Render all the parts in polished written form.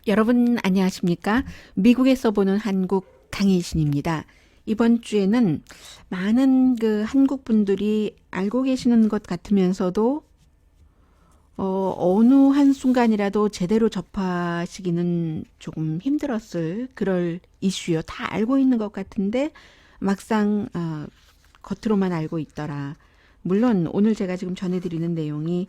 여러분 안녕하십니까? 미국에서 보는 한국 강희신입니다. 이번 주에는 많은 한국 분들이 알고 계시는 것 같으면서도 어느 한순간이라도 제대로 접하시기는 조금 힘들었을 그럴 이슈요. 다 알고 있는 것 같은데 막상 겉으로만 알고 있더라. 물론 오늘 제가 지금 전해드리는 내용이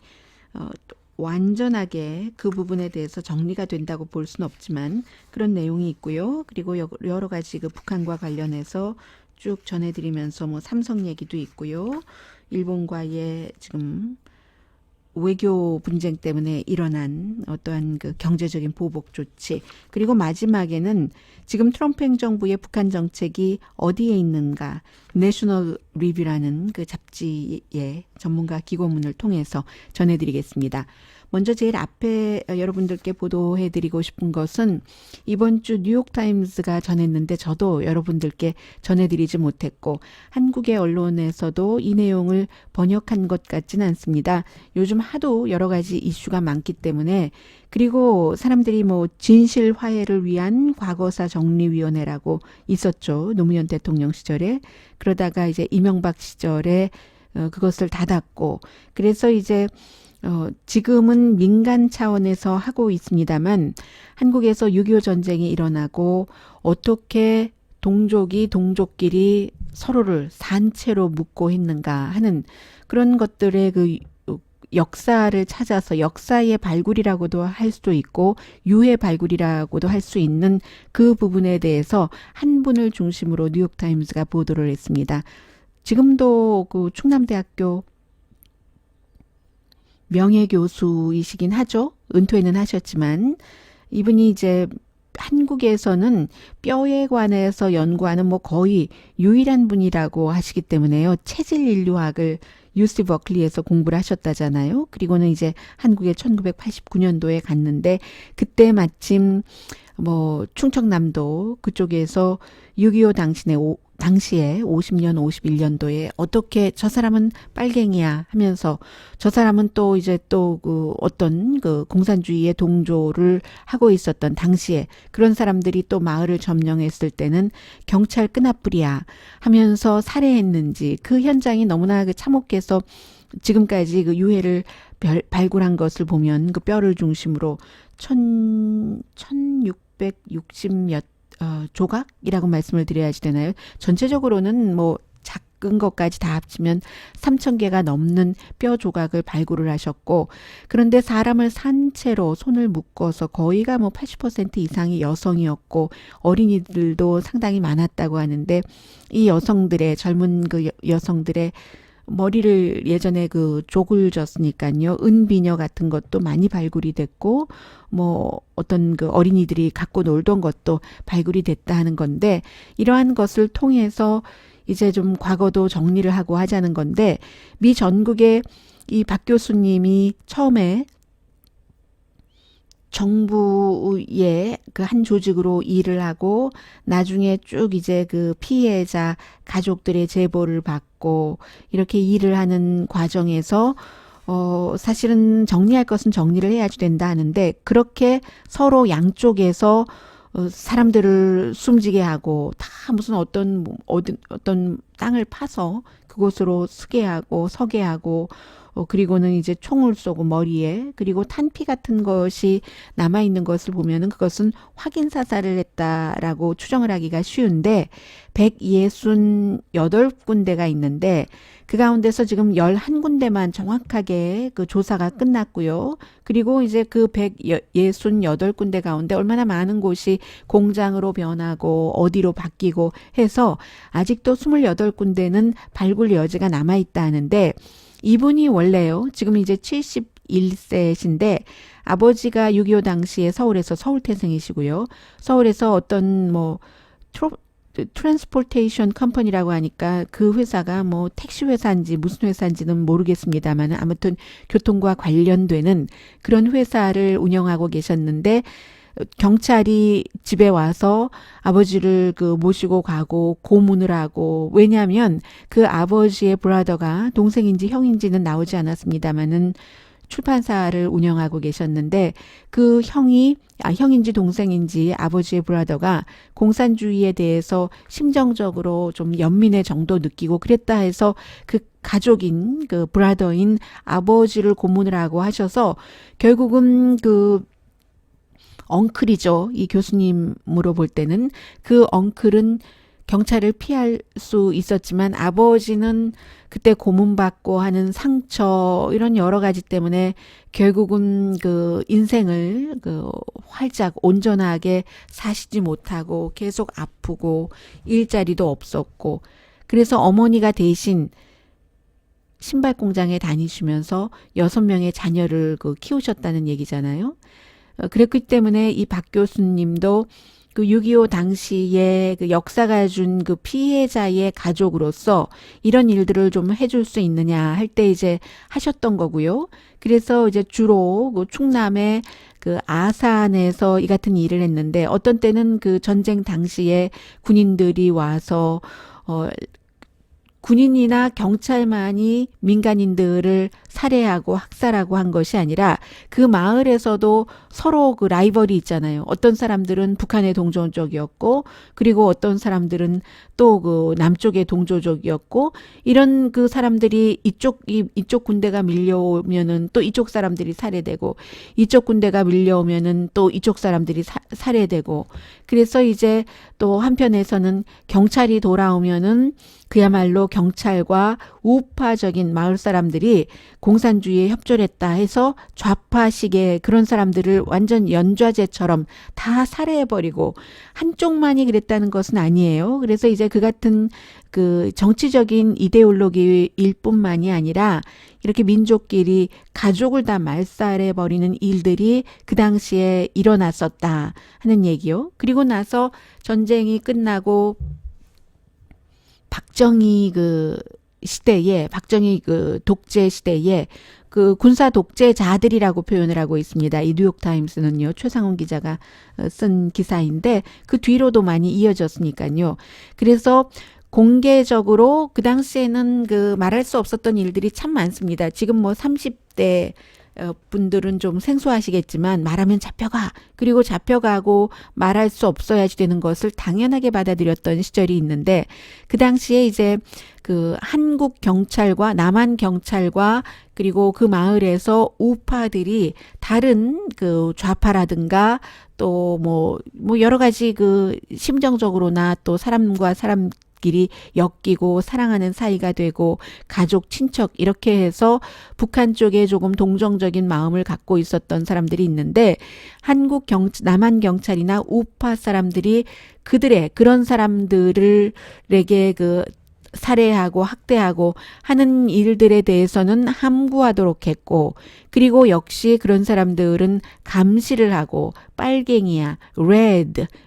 어, 완전하게 그 부분에 대해서 정리가 된다고 볼 수는 없지만 그런 내용이 있고요. 그리고 여러 가지 북한과 관련해서 쭉 전해드리면서 뭐 삼성 얘기도 있고요. 일본과의 지금 외교 분쟁 때문에 일어난 어떠한 경제적인 보복 조치, 그리고 마지막에는 지금 트럼프 행정부의 북한 정책이 어디에 있는가, 내셔널 리뷰라는 그 잡지의 전문가 기고문을 통해서 전해드리겠습니다. 먼저 제일 앞에 여러분들께 보도해드리고 싶은 것은 이번 주 뉴욕타임스가 전했는데 저도 여러분들께 전해드리지 못했고 한국의 언론에서도 이 내용을 번역한 것 같지는 않습니다. 요즘 하도 여러 가지 이슈가 많기 때문에, 그리고 사람들이 뭐 진실 화해를 위한 과거사 정리위원회라고 있었죠. 노무현 대통령 시절에. 그러다가 이제 이명박 시절에 그것을 닫았고, 그래서 이제 지금은 민간 차원에서 하고 있습니다만 한국에서 6.25 전쟁이 일어나고 어떻게 동족이 동족끼리 서로를 산채로 묶고 있는가 하는 그런 것들의 역사를 찾아서 역사의 발굴이라고도 할 수도 있고 유해 발굴이라고도 할 수 있는 그 부분에 대해서 한 분을 중심으로 뉴욕타임스가 보도를 했습니다. 지금도 충남대학교 명예교수이시긴 하죠. 은퇴는 하셨지만 이분이 이제 한국에서는 뼈에 관해서 연구하는 뭐 거의 유일한 분이라고 하시기 때문에요. 체질 인류학을 UC 버클리에서 공부를 하셨다잖아요. 그리고는 이제 한국에 1989년도에 갔는데 그때 마침 뭐 충청남도 그쪽에서 6.25 당시에 50년, 51년도에 어떻게 저 사람은 빨갱이야 하면서 저 사람은 또 이제 또 어떤 공산주의의 동조를 하고 있었던 당시에 그런 사람들이 또 마을을 점령했을 때는 경찰 끄나뿌리야 하면서 살해했는지 그 현장이 너무나 참혹해서 지금까지 유해를 발굴한 것을 보면 그 뼈를 중심으로 1660몇 조각이라고 말씀을 드려야지 되나요? 전체적으로는 뭐 작은 것까지 다 합치면 3,000개가 넘는 뼈 조각을 발굴을 하셨고, 그런데 사람을 산채로 손을 묶어서 거의가 뭐 80% 이상이 여성이었고 어린이들도 상당히 많았다고 하는데 이 여성들의 젊은 여성들의 머리를 예전에 족을 졌으니까요. 은비녀 같은 것도 많이 발굴이 됐고, 뭐, 어떤 어린이들이 갖고 놀던 것도 발굴이 됐다 하는 건데, 이러한 것을 통해서 이제 좀 과거도 정리를 하고 하자는 건데, 미 전국에 이 박 교수님이 처음에 정부의 한 조직으로 일을 하고 나중에 쭉 이제 피해자 가족들의 제보를 받고 이렇게 일을 하는 과정에서 사실은 정리할 것은 정리를 해야지 된다 하는데 그렇게 서로 양쪽에서 사람들을 숨지게 하고 다 무슨 어떤 땅을 파서 그곳으로 쓰게 하고 서게 하고 그리고는 이제 총을 쏘고 머리에, 그리고 탄피 같은 것이 남아있는 것을 보면은 그것은 확인 사살을 했다라고 추정을 하기가 쉬운데 168군데가 있는데 그 가운데서 지금 11군데만 정확하게 조사가 끝났고요. 그리고 이제 그 168군데 가운데 얼마나 많은 곳이 공장으로 변하고 어디로 바뀌고 해서 아직도 28군데는 발굴 여지가 남아있다 하는데 이분이 원래요. 지금 이제 71세신데 아버지가 6.25 당시에 서울에서 서울태생이시고요. 서울에서 어떤 뭐 트랜스포테이션 컴퍼니라고 하니까 그 회사가 뭐 택시 회사인지 무슨 회사인지는 모르겠습니다만 아무튼 교통과 관련되는 그런 회사를 운영하고 계셨는데 경찰이 집에 와서 아버지를 모시고 가고 고문을 하고, 왜냐하면 그 아버지의 브라더가 동생인지 형인지는 나오지 않았습니다만은 출판사를 운영하고 계셨는데 그 형인지 동생인지 아버지의 브라더가 공산주의에 대해서 심정적으로 좀 연민의 정도 느끼고 그랬다 해서 그 가족인 그 브라더인 아버지를 고문을 하고 하셔서 결국은 그 엉클이죠. 이 교수님으로 볼 때는 그 엉클은 경찰을 피할 수 있었지만 아버지는 그때 고문받고 하는 상처 이런 여러 가지 때문에 결국은 그 인생을 그 활짝 온전하게 사시지 못하고 계속 아프고 일자리도 없었고 그래서 어머니가 대신 신발 공장에 다니시면서 6명의 자녀를 그 키우셨다는 얘기잖아요. 그랬기 때문에 이 박 교수님도 그 6.25 당시에 그 역사가 준 그 피해자의 가족으로서 이런 일들을 좀 해줄 수 있느냐 할 때 이제 하셨던 거고요. 그래서 이제 주로 그 충남의 그 아산에서 이 같은 일을 했는데 어떤 때는 그 전쟁 당시에 군인들이 와서 군인이나 경찰만이 민간인들을 살해하고 학살하고 한 것이 아니라 그 마을에서도 서로 그 라이벌이 있잖아요. 어떤 사람들은 북한의 동조족이었고 그리고 어떤 사람들은 또 그 남쪽의 동조족이었고 이런 그 사람들이 이쪽 군대가 밀려오면은 또 이쪽 사람들이 살해되고 이쪽 군대가 밀려오면은 또 이쪽 사람들이 살해되고 그래서 이제 또 한편에서는 경찰이 돌아오면은 그야말로 경찰과 우파적인 마을 사람들이 공산주의에 협조했다 해서 좌파식의 그런 사람들을 완전 연좌제처럼 다 살해해버리고 한쪽만이 그랬다는 것은 아니에요. 그래서 이제 그 같은 그 정치적인 이데올로기일 뿐만이 아니라 이렇게 민족끼리 가족을 다 말살해버리는 일들이 그 당시에 일어났었다 하는 얘기요. 그리고 나서 전쟁이 끝나고 박정희 그 독재 시대에 그 군사 독재자들이라고 표현을 하고 있습니다. 이 뉴욕타임스는요. 최상훈 기자가 쓴 기사인데 그 뒤로도 많이 이어졌으니까요. 그래서 공개적으로 그 당시에는 그 말할 수 없었던 일들이 참 많습니다. 지금 뭐 30대 분들은 좀 생소하시겠지만 말하면 잡혀가. 그리고 잡혀가고 말할 수 없어야지 되는 것을 당연하게 받아들였던 시절이 있는데 그 당시에 이제 그 한국 경찰과 남한 경찰과 그리고 그 마을에서 우파들이 다른 그 좌파라든가 또 뭐 여러 가지 그 심정적으로나 또 사람과 사람 끼리 엮이고 사랑하는 사이가 되고 가족, 친척 이렇게 해서 북한 쪽에 조금 동정적인 마음을 갖고 있었던 사람들이 있는데 남한 경찰이나 우파 사람들이 그런 사람들에게 그 살해하고 학대하고 하는 일들에 대해서는 함구하도록 했고 그리고 역시 그런 사람들은 감시를 하고 빨갱이야,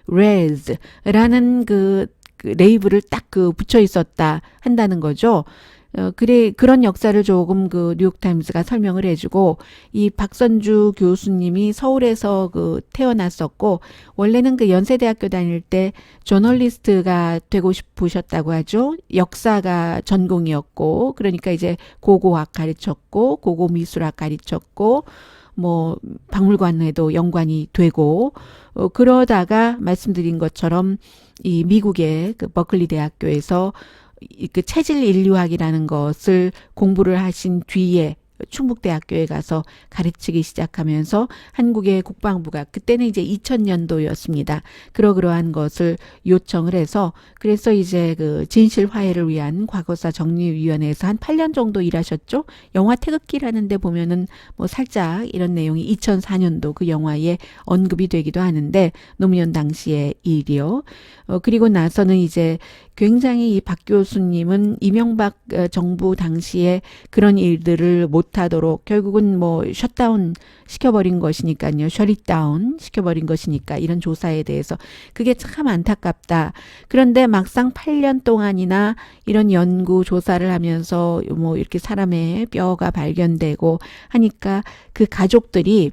red라는 그 레이블을 딱 그 붙여 있었다 한다는 거죠. 그런 역사를 조금 그 뉴욕타임스가 설명을 해주고 이 박선주 교수님이 서울에서 그 태어났었고 원래는 그 연세대학교 다닐 때 저널리스트가 되고 싶으셨다고 하죠. 역사가 전공이었고 그러니까 이제 고고학 가르쳤고 고고미술학 가르쳤고 뭐 박물관에도 연관이 되고 그러다가 말씀드린 것처럼 이 미국의 그 버클리 대학교에서 그 체질 인류학이라는 것을 공부를 하신 뒤에 충북대학교에 가서 가르치기 시작하면서 한국의 국방부가 그때는 이제 2000년도였습니다. 그러한 것을 요청을 해서 그래서 이제 그 진실 화해를 위한 과거사 정리위원회에서 한 8년 정도 일하셨죠. 영화 태극기라는 데 보면은 뭐 살짝 이런 내용이 2004년도 그 영화에 언급이 되기도 하는데 노무현 당시의 일이요. 그리고 나서는 이제 굉장히 이 박 교수님은 이명박 정부 당시에 그런 일들을 못하도록 결국은 뭐 셧다운 시켜버린 것이니까요. 셧다운 시켜버린 것이니까 이런 조사에 대해서 그게 참 안타깝다. 그런데 막상 8년 동안이나 이런 연구 조사를 하면서 뭐 이렇게 사람의 뼈가 발견되고 하니까 그 가족들이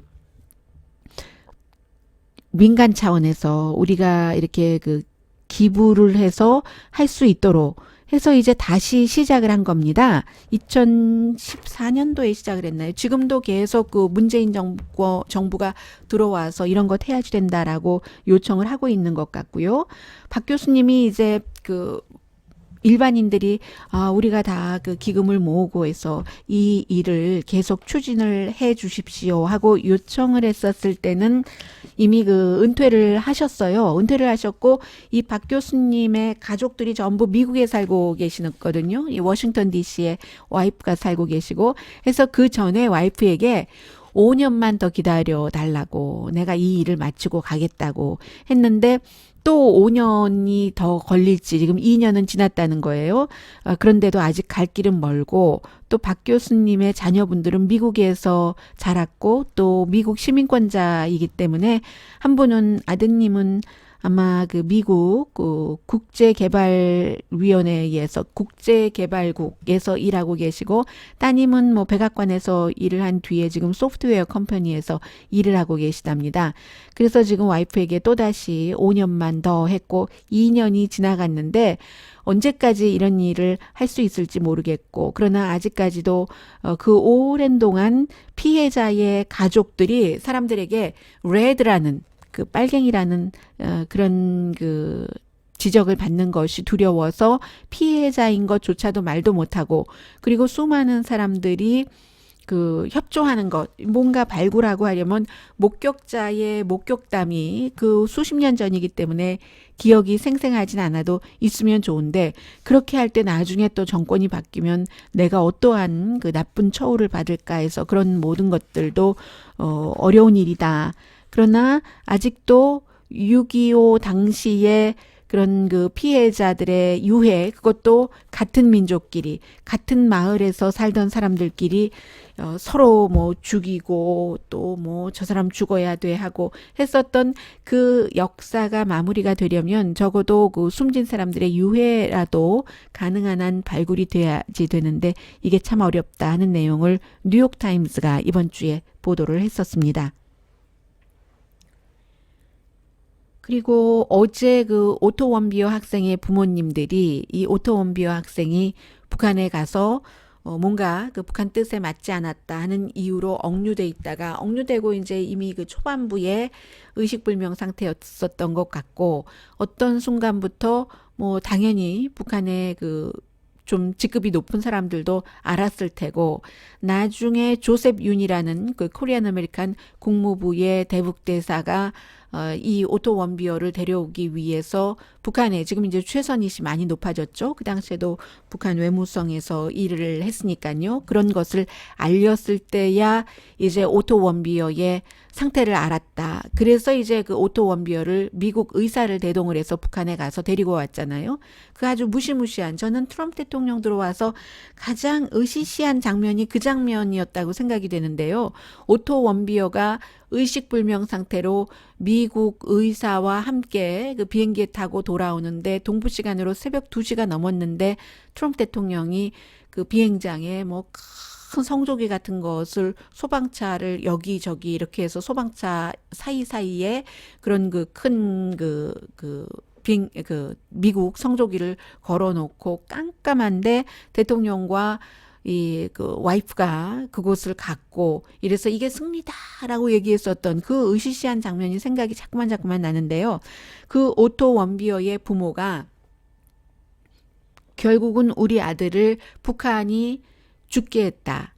민간 차원에서 우리가 이렇게 그 기부를 해서 할 수 있도록 해서 이제 다시 시작을 한 겁니다. 2014년도에 시작을 했나요? 지금도 계속 그 문재인 정부가 들어와서 이런 것 해야지 된다라고 요청을 하고 있는 것 같고요. 박 교수님이 이제 그 일반인들이 우리가 다 그 기금을 모으고 해서 이 일을 계속 추진을 해 주십시오 하고 요청을 했었을 때는 이미 그 은퇴를 하셨어요. 은퇴를 하셨고 이 박 교수님의 가족들이 전부 미국에 살고 계시거든요. 이 워싱턴 DC에 와이프가 살고 계시고 해서 그 전에 와이프에게 5년만 더 기다려 달라고 내가 이 일을 마치고 가겠다고 했는데 또 5년이 더 걸릴지 지금 2년은 지났다는 거예요. 그런데도 아직 갈 길은 멀고 또 박 교수님의 자녀분들은 미국에서 자랐고 또 미국 시민권자이기 때문에 한 분은 아드님은 아마 그 미국 그 국제개발위원회에서 국제개발국에서 일하고 계시고 따님은 뭐 백악관에서 일을 한 뒤에 지금 소프트웨어 컴퍼니에서 일을 하고 계시답니다. 그래서 지금 와이프에게 또다시 5년만 더 했고 2년이 지나갔는데 언제까지 이런 일을 할 수 있을지 모르겠고 그러나 아직까지도 그 오랜 동안 피해자의 가족들이 사람들에게 레드라는 그 빨갱이라는 그런 그 지적을 받는 것이 두려워서 피해자인 것조차도 말도 못하고 그리고 수많은 사람들이 그 협조하는 것 뭔가 발굴하고 하려면 목격자의 목격담이 그 수십 년 전이기 때문에 기억이 생생하진 않아도 있으면 좋은데 그렇게 할 때 나중에 또 정권이 바뀌면 내가 어떠한 그 나쁜 처우를 받을까 해서 그런 모든 것들도 어려운 일이다. 그러나 아직도 6.25 당시에 그런 그 피해자들의 유해 그것도 같은 민족끼리 같은 마을에서 살던 사람들끼리 서로 뭐 죽이고 또 뭐 저 사람 죽어야 돼 하고 했었던 그 역사가 마무리가 되려면 적어도 그 숨진 사람들의 유해라도 가능한 한 발굴이 돼야지 되는데 이게 참 어렵다 하는 내용을 뉴욕타임스가 이번 주에 보도를 했었습니다. 그리고 어제 그 오토 원비어 학생의 부모님들이 이 오토 원비어 학생이 북한에 가서 뭔가 그 북한 뜻에 맞지 않았다 하는 이유로 억류돼 있다가 억류되고 이제 이미 그 초반부에 의식불명 상태였었던 것 같고 어떤 순간부터 뭐 당연히 북한의 그 좀 직급이 높은 사람들도 알았을 테고 나중에 조셉 윤이라는 그 코리안 아메리칸 국무부의 대북대사가 이 오토 원비어를 데려오기 위해서 북한에 지금 이제 최선희 씨 많이 높아졌죠. 그 당시에도 북한 외무성에서 일을 했으니까요. 그런 것을 알렸을 때야 이제 오토 원비어의 상태를 알았다. 그래서 이제 그 오토 원비어를 미국 의사를 대동을 해서 북한에 가서 데리고 왔잖아요. 그 아주 무시무시한 저는 트럼프 대통령 들어와서 가장 의시시한 장면이 그 장면이었다고 생각이 되는데요. 오토 원비어가 의식불명 상태로 미국 의사와 함께 그 비행기에 타고 돌아오는데 동부 시간으로 새벽 2시가 넘었는데 트럼프 대통령이 그 비행장에 뭐 큰 성조기 같은 것을 소방차를 여기저기 이렇게 해서 소방차 사이사이에 그런 그 큰 그 미국 성조기를 걸어놓고 깜깜한데 대통령과 이 그 와이프가 그곳을 갔고 이래서 이게 승리다라고 얘기했었던 그 의시시한 장면이 생각이 자꾸만 나는데요. 그 오토 원비어의 부모가 결국은 우리 아들을 북한이 죽게 했다.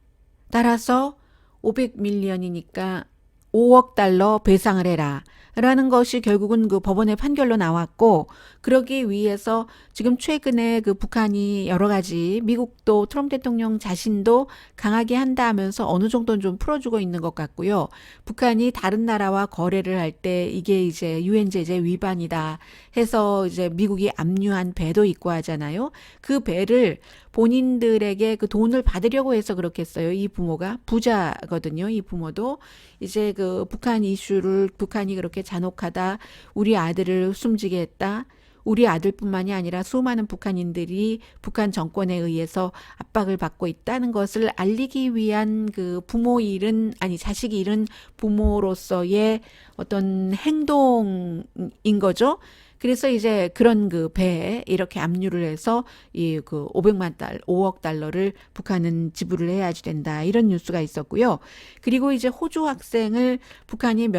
따라서 500밀리언이니까 5억 달러 배상을 해라. 라는 것이 결국은 그 법원의 판결로 나왔고 그러기 위해서 지금 최근에 그 북한이 여러 가지 미국도 트럼프 대통령 자신도 강하게 한다 하면서 어느 정도는 좀 풀어주고 있는 것 같고요. 북한이 다른 나라와 거래를 할 때 이게 이제 유엔 제재 위반이다 해서 이제 미국이 압류한 배도 있고 하잖아요. 그 배를 본인들에게 그 돈을 받으려고 해서 그렇게 했어요. 이 부모가 부자거든요. 이 부모도 이제 그 북한 이슈를 북한이 그렇게 잔혹하다 우리 아들을 숨지게 했다. 우리 아들뿐만이 아니라 수많은 북한인들이 북한 정권에 의해서 압박을 받고 있다는 것을 알리기 위한 그 부모 잃은 아니 자식이 잃은 부모로서의 어떤 행동인 거죠. 그래서 이제 그런 그 배에 이렇게 압류를 해서 이 그 5억 달러를 북한은 지불을 해야지 된다. 이런 뉴스가 있었고요. 그리고 이제 호주 학생을 북한이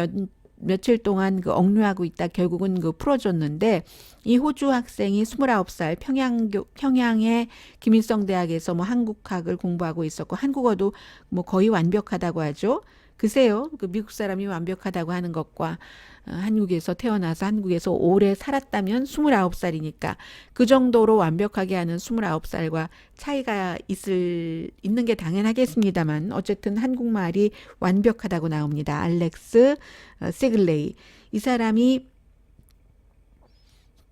며칠 동안 그 억류하고 있다 결국은 그 풀어줬는데 이 호주 학생이 29살 평양의 김일성 대학에서 뭐 한국학을 공부하고 있었고 한국어도 뭐 거의 완벽하다고 하죠. 글쎄요, 그 미국 사람이 완벽하다고 하는 것과 한국에서 태어나서 한국에서 오래 살았다면 29살이니까 그 정도로 완벽하게 하는 29살과 차이가 있는 게 당연하겠습니다만 어쨌든 한국말이 완벽하다고 나옵니다. 알렉스 세글레이. 이 사람이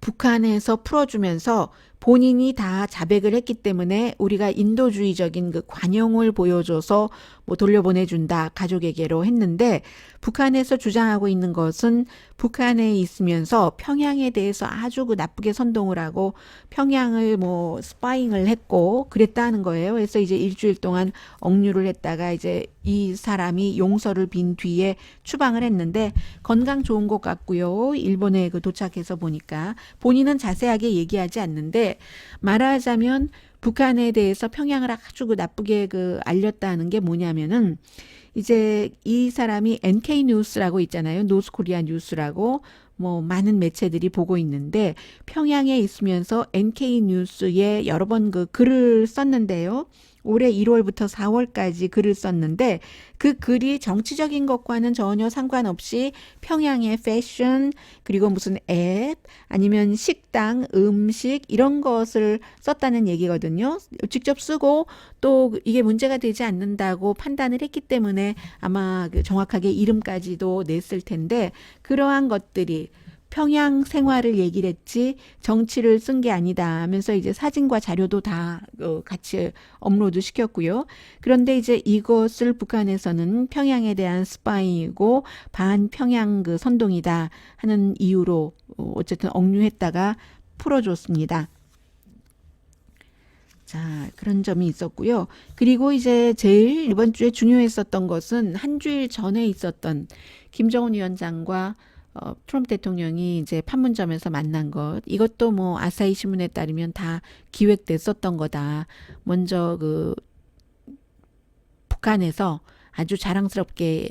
북한에서 풀어주면서 본인이 다 자백을 했기 때문에 우리가 인도주의적인 그 관용을 보여줘서 뭐 돌려보내준다 가족에게로 했는데 북한에서 주장하고 있는 것은 북한에 있으면서 평양에 대해서 아주 그 나쁘게 선동을 하고 평양을 뭐 스파잉을 했고 그랬다는 거예요. 그래서 이제 일주일 동안 억류를 했다가 이제 이 사람이 용서를 빈 뒤에 추방을 했는데 건강 좋은 것 같고요. 일본에 그 도착해서 보니까 본인은 자세하게 얘기하지 않는데 말하자면 북한에 대해서 평양을 아주 그 나쁘게 그 알렸다는 게 뭐냐면은 이제 이 사람이 NK 뉴스라고 있잖아요. 노스 코리아 뉴스라고 뭐 많은 매체들이 보고 있는데 평양에 있으면서 NK 뉴스에 여러 번 그 글을 썼는데요. 올해 1월부터 4월까지 글을 썼는데 그 글이 정치적인 것과는 전혀 상관없이 평양의 패션 그리고 무슨 앱 아니면 식당 음식 이런 것을 썼다는 얘기거든요. 직접 쓰고 또 이게 문제가 되지 않는다고 판단을 했기 때문에 아마 그 정확하게 이름까지도 냈을 텐데 그러한 것들이 평양 생활을 얘기를 했지 정치를 쓴 게 아니다 하면서 이제 사진과 자료도 다 같이 업로드 시켰고요. 그런데 이제 이것을 북한에서는 평양에 대한 스파이이고 반평양 그 선동이다 하는 이유로 어쨌든 억류했다가 풀어줬습니다. 자, 그런 점이 있었고요. 그리고 이제 제일 이번 주에 중요했었던 것은 한 주일 전에 있었던 김정은 위원장과 트럼프 대통령이 이제 판문점에서 만난 것 이것도 뭐 아사히 신문에 따르면 다 기획됐었던 거다. 먼저 그 북한에서 아주 자랑스럽게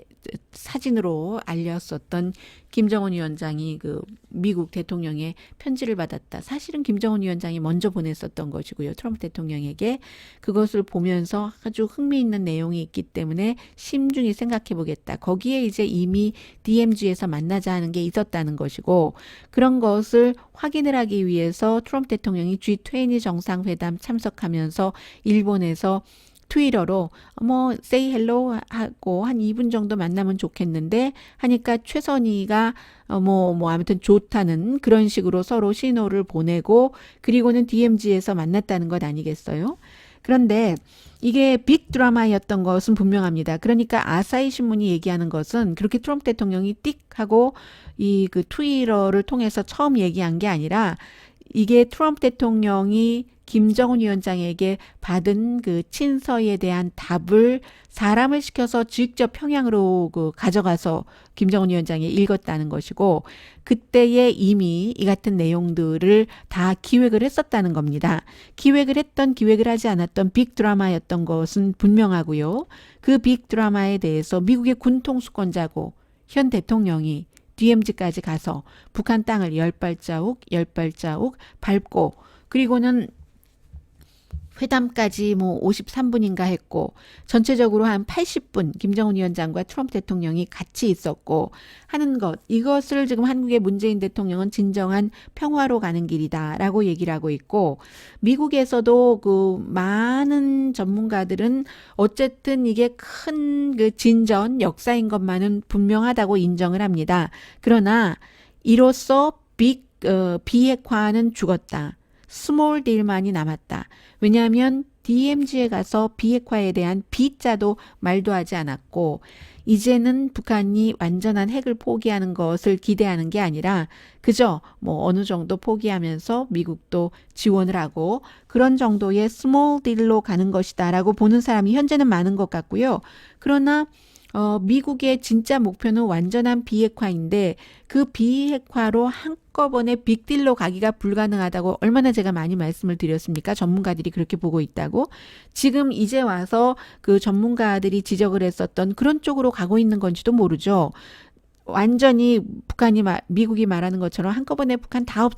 사진으로 알렸었던 김정은 위원장이 그 미국 대통령의 편지를 받았다. 사실은 김정은 위원장이 먼저 보냈었던 것이고요. 트럼프 대통령에게 그것을 보면서 아주 흥미있는 내용이 있기 때문에 심중히 생각해 보겠다. 거기에 이제 이미 DMZ에서 만나자 하는 게 있었다는 것이고 그런 것을 확인을 하기 위해서 트럼프 대통령이 G20 정상회담 참석하면서 일본에서 트위터로 뭐 say hello 하고 한 2분 정도 만나면 좋겠는데 하니까 최선희가 뭐 아무튼 좋다는 그런 식으로 서로 신호를 보내고 그리고는 DMZ에서 만났다는 것 아니겠어요? 그런데 이게 빅 드라마였던 것은 분명합니다. 그러니까 아사히 신문이 얘기하는 것은 그렇게 트럼프 대통령이 띡 하고 이 그 트위터를 통해서 처음 얘기한 게 아니라 이게 트럼프 대통령이 김정은 위원장에게 받은 그 친서에 대한 답을 사람을 시켜서 직접 평양으로 그 가져가서 김정은 위원장이 읽었다는 것이고 그때에 이미 이 같은 내용들을 다 기획을 했었다는 겁니다. 기획을 하지 않았던 빅 드라마였던 것은 분명하고요. 그 빅 드라마에 대해서 미국의 군통수권자고 현 대통령이 DMZ까지 가서 북한 땅을 열 발자국 밟고 그리고는 회담까지 뭐 53분인가 했고 전체적으로 한 80분 김정은 위원장과 트럼프 대통령이 같이 있었고 하는 것 이것을 지금 한국의 문재인 대통령은 진정한 평화로 가는 길이다라고 얘기를 하고 있고 미국에서도 그 많은 전문가들은 어쨌든 이게 큰 그 진전 역사인 것만은 분명하다고 인정을 합니다. 그러나 이로써 비핵화는 죽었다. 스몰 딜만이 남았다. 왜냐하면 DMZ에 가서 비핵화에 대한 B자도 말도 하지 않았고 이제는 북한이 완전한 핵을 포기하는 것을 기대하는 게 아니라 그저 뭐 어느 정도 포기하면서 미국도 지원을 하고 그런 정도의 스몰 딜로 가는 것이다라고 보는 사람이 현재는 많은 것 같고요. 그러나 미국의 진짜 목표는 완전한 비핵화인데 그 비핵화로 한꺼번에 빅딜로 가기가 불가능하다고 얼마나 제가 많이 말씀을 드렸습니까? 전문가들이 그렇게 보고 있다고. 지금 이제 와서 그 전문가들이 지적을 했었던 그런 쪽으로 가고 있는 건지도 모르죠. 완전히 미국이 말하는 것처럼 한꺼번에 북한 다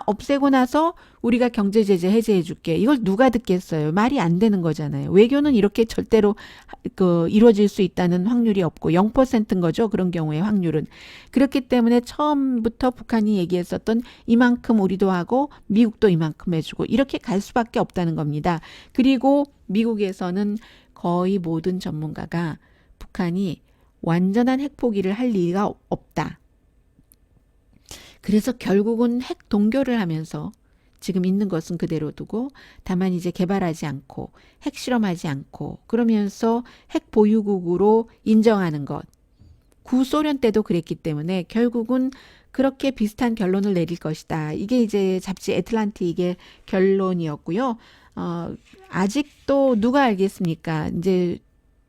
없애고 나서 우리가 경제 제재 해제해 줄게. 이걸 누가 듣겠어요? 말이 안 되는 거잖아요. 외교는 이렇게 절대로 이루어질 수 있다는 확률이 없고 0%인 거죠. 그런 경우에 확률은. 그렇기 때문에 처음부터 북한이 얘기했었던 이만큼 우리도 하고 미국도 이만큼 해주고 이렇게 갈 수밖에 없다는 겁니다. 그리고 미국에서는 거의 모든 전문가가 북한이 완전한 핵 포기를 할 리가 없다. 그래서 결국은 핵 동결을 하면서 지금 있는 것은 그대로 두고 다만 이제 개발하지 않고 핵 실험하지 않고 그러면서 핵 보유국으로 인정하는 것. 구소련 때도 그랬기 때문에 결국은 그렇게 비슷한 결론을 내릴 것이다. 이게 이제 잡지 애틀란틱의 결론이었고요. 아직도 누가 알겠습니까? 이제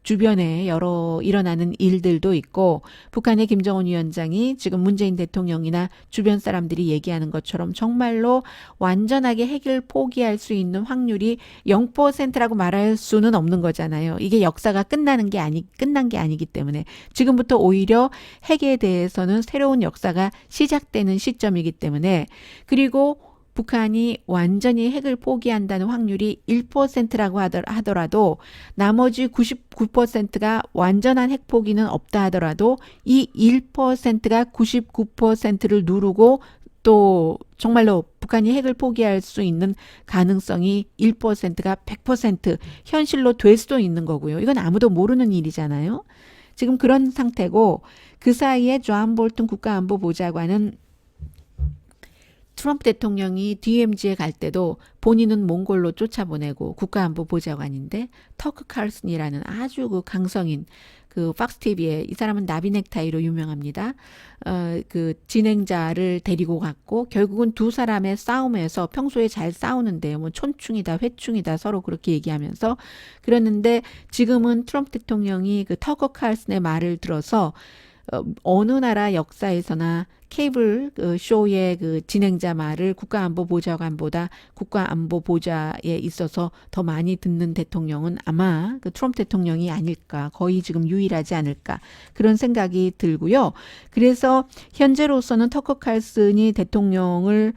주변에 여러 일어나는 일들도 있고 북한의 김정은 위원장이 지금 문재인 대통령이나 주변 사람들이 얘기하는 것처럼 정말로 완전하게 핵을 포기할 수 있는 확률이 0%라고 말할 수는 없는 거잖아요. 이게 역사가 끝난 게 아니기 때문에 지금부터 오히려 핵에 대해서는 새로운 역사가 시작되는 시점이기 때문에 그리고 북한이 완전히 핵을 포기한다는 확률이 1%라고 하더라도 나머지 99%가 완전한 핵 포기는 없다 하더라도 이 1%가 99%를 누르고 또 정말로 북한이 핵을 포기할 수 있는 가능성이 1%가 100% 현실로 될 수도 있는 거고요. 이건 아무도 모르는 일이잖아요. 지금 그런 상태고 그 사이에 존 볼튼 국가안보보좌관은 트럼프 대통령이 DMZ에 갈 때도 본인은 몽골로 쫓아보내고 국가안보보좌관인데 터크 칼슨이라는 아주 그 강성인 그 팍스 TV에 이 사람은 나비 넥타이로 유명합니다. 그 진행자를 데리고 갔고 결국은 두 사람의 싸움에서 평소에 잘 싸우는데요. 뭐 촌충이다 회충이다 서로 그렇게 얘기하면서 그랬는데 지금은 트럼프 대통령이 그 터커 칼슨의 말을 들어서 어느 나라 역사에서나 케이블 쇼의 그 진행자 말을 국가안보보좌관보다 국가안보보좌에 있어서 더 많이 듣는 대통령은 아마 그 트럼프 대통령이 아닐까 거의 지금 유일하지 않을까 그런 생각이 들고요. 그래서 현재로서는 터커 칼슨이 대통령을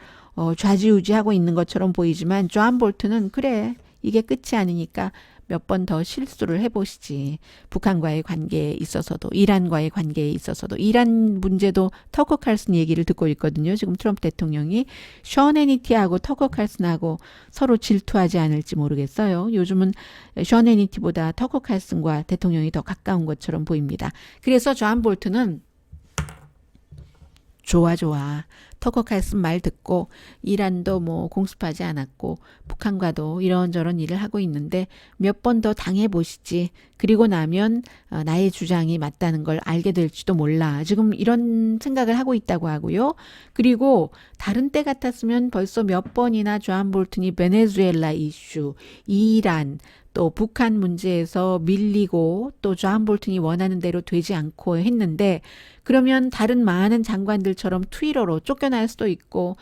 좌지우지하고 있는 것처럼 보이지만 존 볼튼은 그래 이게 끝이 아니니까 몇 번 더 실수를 해보시지. 북한과의 관계에 있어서도 이란과의 관계에 있어서도 이란 문제도 터커 칼슨 얘기를 듣고 있거든요. 지금 트럼프 대통령이 션 해니티하고 터커 칼슨하고 서로 질투하지 않을지 모르겠어요. 요즘은 션 해니티보다 터커 칼슨과 대통령이 더 가까운 것처럼 보입니다. 그래서 존 볼튼은 좋아. 터커 칼슨 말 듣고 이란도 뭐 공습하지 않았고 북한과도 이런저런 일을 하고 있는데 몇 번 더 당해보시지. 그리고 나면 나의 주장이 맞다는 걸 알게 될지도 몰라. 지금 이런 생각을 하고 있다고 하고요. 그리고 다른 때 같았으면 벌써 몇 번이나 존 볼튼이 베네수엘라 이슈, 이란, 또 북한 문제에서 밀리고 또 존 볼튼이 원하는 대로 되지 않고 했는데 그러면 다른 많은 장관들처럼 트위터로 쫓겨날 수도 있고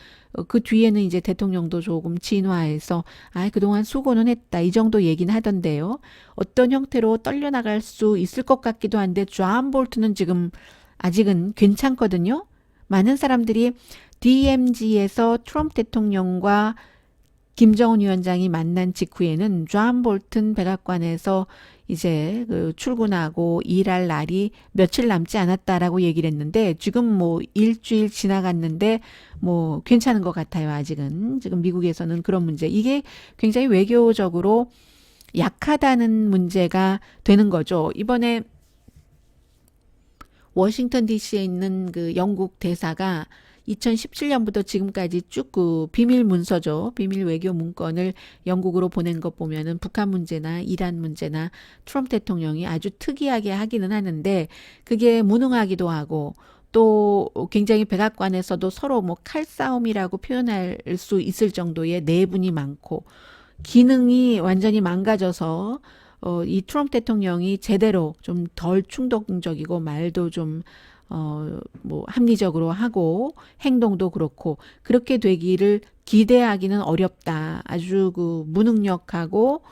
그 뒤에는 이제 대통령도 조금 진화해서 그동안 수고는 했다 이 정도 얘기는 하던데요. 어떤 형태로 떨려나갈 수 있을 것 같기도 한데 존 볼튼은 지금 아직은 괜찮거든요. 많은 사람들이 DMZ에서 트럼프 대통령과 김정은 위원장이 만난 직후에는 존 볼튼 백악관에서 이제 그 출근하고 일할 날이 며칠 남지 않았다라고 얘기를 했는데 지금 뭐 일주일 지나갔는데 뭐 괜찮은 것 같아요. 아직은 지금 미국에서는 그런 문제 이게 굉장히 외교적으로 약하다는 문제가 되는 거죠. 이번에 워싱턴 DC에 있는 그 영국 대사가 2017년부터 지금까지 쭉 그 비밀 문서죠. 비밀 외교 문건을 영국으로 보낸 것 보면은 북한 문제나 이란 문제나 트럼프 대통령이 아주 특이하게 하기는 하는데 그게 무능하기도 하고 또 굉장히 백악관에서도 서로 뭐 칼싸움이라고 표현할 수 있을 정도의 내분이 많고 기능이 완전히 망가져서 이 트럼프 대통령이 제대로 좀 덜 충동적이고 말도 좀 뭐 합리적으로 하고 행동도 그렇고 그렇게 되기를 기대하기는 어렵다. 아주 그 무능력하고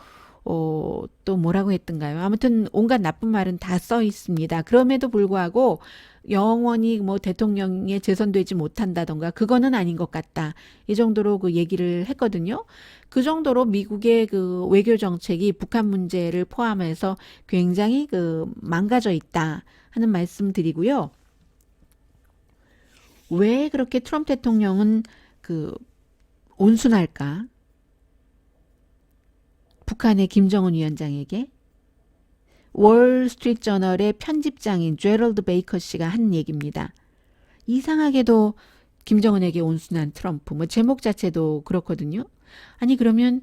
또 뭐라고 했던가요? 아무튼 온갖 나쁜 말은 다 써 있습니다. 그럼에도 불구하고 영원히 뭐 대통령에 재선되지 못한다던가 그거는 아닌 것 같다. 이 정도로 그 얘기를 했거든요. 그 정도로 미국의 그 외교 정책이 북한 문제를 포함해서 굉장히 그 망가져 있다 하는 말씀 드리고요. 왜 그렇게 트럼프 대통령은 그 온순할까? 북한의 김정은 위원장에게 월스트리트 저널의 편집장인 제럴드 베이커 씨가 한 얘기입니다. 이상하게도 김정은에게 온순한 트럼프, 뭐 제목 자체도 그렇거든요. 아니 그러면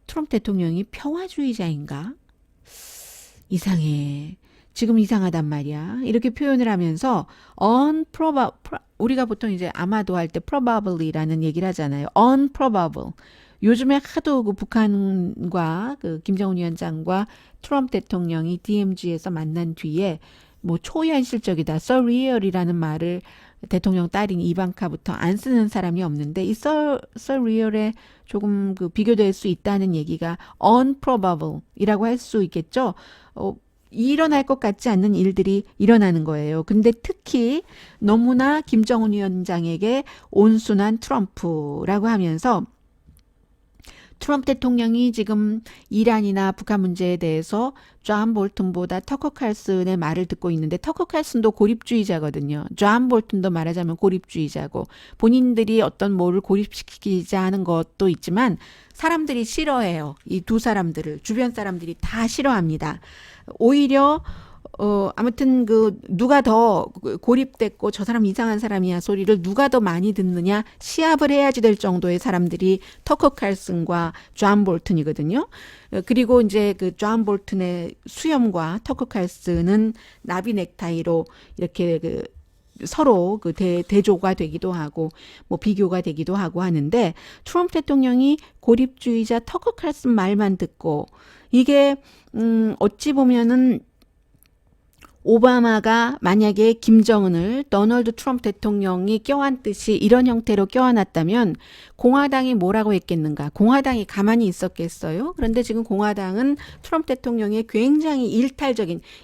트럼프 대통령이 평화주의자인가? 이상해. 지금 이상하단 말이야. 이렇게 표현을 하면서 우리가 보통 이제 아마도 할 때 probably라는 얘기를 하잖아요. unprobable. 요즘에 하도 그 북한과 그 김정은 위원장과 트럼프 대통령이 DMZ에서 만난 뒤에 뭐 초현실적이다, surreal이라는 말을 대통령 딸인 이방카부터 안 쓰는 사람이 없는데 이 surreal에 조금 그 비교될 수 있다는 얘기가 unprobable이라고 할 수 있겠죠. 일어날 것 같지 않는 일들이 일어나는 거예요. 근데 특히 너무나 김정은 위원장에게 온순한 트럼프라고 하면서 트럼프 대통령이 지금 이란이나 북한 문제에 대해서 존 볼튼보다 터커 칼슨의 말을 듣고 있는데 터커 칼슨도 고립주의자거든요. 존 볼튼도 말하자면 고립주의자고 본인들이 어떤 뭐를 고립시키자 하는 것도 있지만 사람들이 싫어해요. 이 두 사람들을 주변 사람들이 다 싫어합니다. 오히려 아무튼 그 누가 더 고립됐고 저 사람 이상한 사람이야 소리를 누가 더 많이 듣느냐 시합을 해야지 될 정도의 사람들이 터커 칼슨과 존 볼튼이거든요. 그리고 이제 그 존 볼튼의 수염과 터커 칼슨은 나비 넥타이로 이렇게 그 서로 그 대조가 되기도 하고 뭐 비교가 되기도 하고 하는데 트럼프 대통령이 고립주의자 터커 칼슨 말만 듣고 이게 어찌 보면은 오바마가 만약에 김정은을 도널드 트럼프 대통령이 껴안듯이 이런 형태로 껴안았다면 공화당이 뭐라고 했겠는가? 공화당이 가만히 있었겠어요? 그런데 지금 공화당은 트럼프 대통령이 굉장히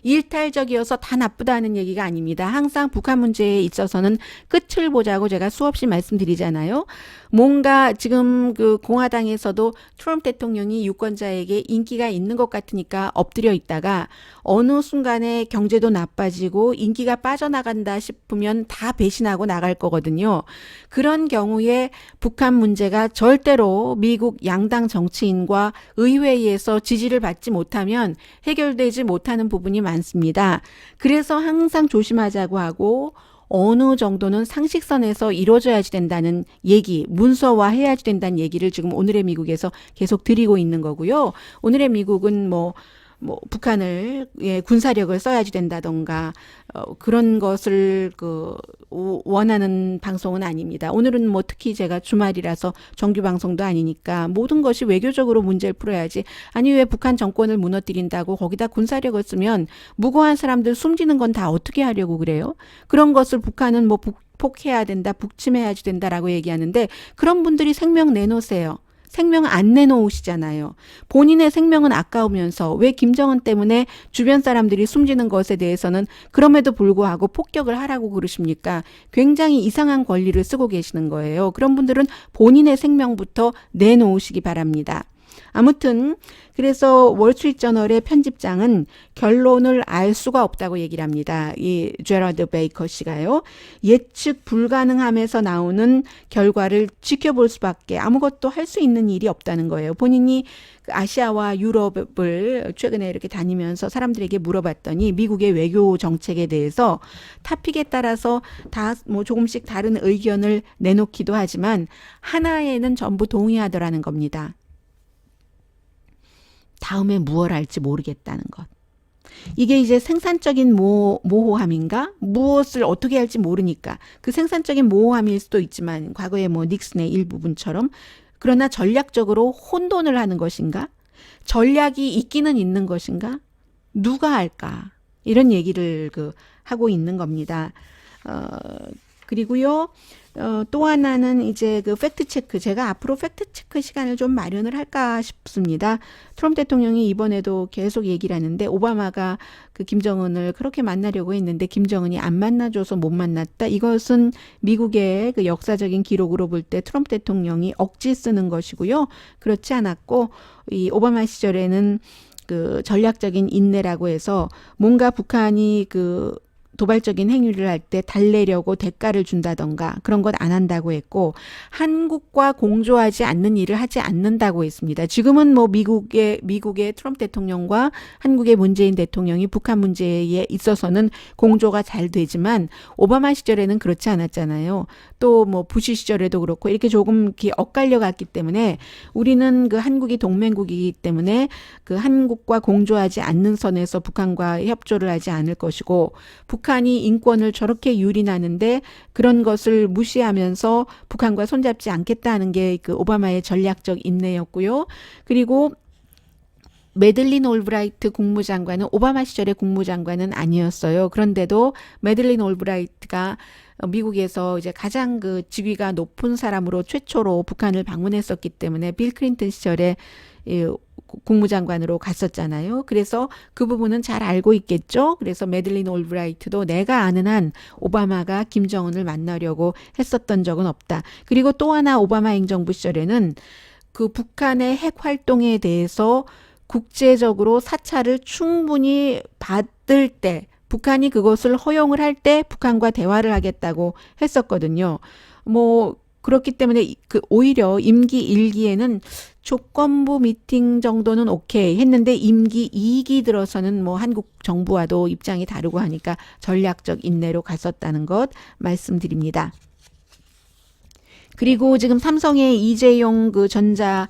일탈적이어서 다 나쁘다는 얘기가 아닙니다. 항상 북한 문제에 있어서는 끝을 보자고 제가 수없이 말씀드리잖아요. 뭔가 지금 그 공화당에서도 트럼프 대통령이 유권자에게 인기가 있는 것 같으니까 엎드려 있다가 어느 순간에 경제도 나빠지고 인기가 빠져나간다 싶으면 다 배신하고 나갈 거거든요. 그런 경우에 북한 문제가 절대로 미국 양당 정치인과 의회에서 지지를 받지 못하면 해결되지 못하는 부분이 많습니다. 그래서 항상 조심하자고 하고 어느 정도는 상식선에서 이루어져야지 된다는 얘기, 문서화해야지 된다는 얘기를 지금 오늘의 미국에서 계속 드리고 있는 거고요. 오늘의 미국은 뭐 북한을 군사력을 써야지 된다던가 그런 것을 원하는 방송은 아닙니다. 오늘은 뭐 특히 제가 주말이라서 정규 방송도 아니니까 모든 것이 외교적으로 문제를 풀어야지. 아니 왜 북한 정권을 무너뜨린다고 거기다 군사력을 쓰면 무고한 사람들 숨지는 건 다 어떻게 하려고 그래요? 그런 것을 북한은 뭐 북폭해야 된다, 북침해야지 된다라고 얘기하는데 그런 분들이 생명 내놓으세요. 생명 안 내놓으시잖아요. 본인의 생명은 아까우면서 왜 김정은 때문에 주변 사람들이 숨지는 것에 대해서는 그럼에도 불구하고 폭격을 하라고 그러십니까? 굉장히 이상한 권리를 쓰고 계시는 거예요. 그런 분들은 본인의 생명부터 내놓으시기 바랍니다. 아무튼 그래서 월스트리트저널의 편집장은 결론을 알 수가 없다고 얘기를 합니다. 이 제러드 베이커 씨가요. 예측 불가능함에서 나오는 결과를 지켜볼 수밖에 아무것도 할 수 있는 일이 없다는 거예요. 본인이 아시아와 유럽을 최근에 이렇게 다니면서 사람들에게 물어봤더니 미국의 외교 정책에 대해서 타픽에 따라서 다 뭐 조금씩 다른 의견을 내놓기도 하지만 하나에는 전부 동의하더라는 겁니다. 다음에 무엇을 할지 모르겠다는 것. 이게 이제 생산적인 모호함인가? 무엇을 어떻게 할지 모르니까. 그 생산적인 모호함일 수도 있지만 과거에 뭐 닉슨의 일부분처럼 그러나 전략적으로 혼돈을 하는 것인가? 전략이 있기는 있는 것인가? 누가 할까? 이런 얘기를 하고 있는 겁니다. 그리고요, 또 하나는 이제 팩트 체크. 제가 앞으로 팩트 체크 시간을 좀 마련을 할까 싶습니다. 트럼프 대통령이 이번에도 계속 얘기를 하는데 오바마가 김정은을 그렇게 만나려고 했는데 김정은이 안 만나줘서 못 만났다. 이것은 미국의 역사적인 기록으로 볼 때 트럼프 대통령이 억지 쓰는 것이고요. 그렇지 않았고 이 오바마 시절에는 전략적인 인내라고 해서 뭔가 북한이 도발적인 행위를 할 때 달래려고 대가를 준다던가 그런 것 안 한다고 했고 한국과 공조하지 않는 일을 하지 않는다고 했습니다. 지금은 뭐 미국의 트럼프 대통령과 한국의 문재인 대통령이 북한 문제에 있어서는 공조가 잘 되지만 오바마 시절에는 그렇지 않았잖아요. 또 뭐 부시 시절에도 그렇고 이렇게 조금 이렇게 엇갈려 갔기 때문에 우리는 한국이 동맹국이기 때문에 한국과 공조하지 않는 선에서 북한과 협조를 하지 않을 것이고 북한이 인권을 저렇게 유린하는데 그런 것을 무시하면서 북한과 손잡지 않겠다는 게 오바마의 전략적 인내였고요. 그리고 매들린 올브라이트 국무장관은 오바마 시절의 국무장관은 아니었어요. 그런데도 매들린 올브라이트가 미국에서 이제 가장 직위가 높은 사람으로 최초로 북한을 방문했었기 때문에 빌 클린턴 시절에 국무장관으로 갔었잖아요. 그래서 그 부분은 잘 알고 있겠죠. 그래서 매들린 올브라이트도 내가 아는 한 오바마가 김정은을 만나려고 했었던 적은 없다. 그리고 또 하나 오바마 행정부 시절에는 북한의 핵 활동에 대해서 국제적으로 사찰을 충분히 받을 때 북한이 그것을 허용을 할 때 북한과 대화를 하겠다고 했었거든요. 뭐 그렇기 때문에 오히려 임기 1기에는 조건부 미팅 정도는 오케이 했는데 임기 2기 들어서는 뭐 한국 정부와도 입장이 다르고 하니까 전략적 인내로 갔었다는 것 말씀드립니다. 그리고 지금 삼성의 이재용 전자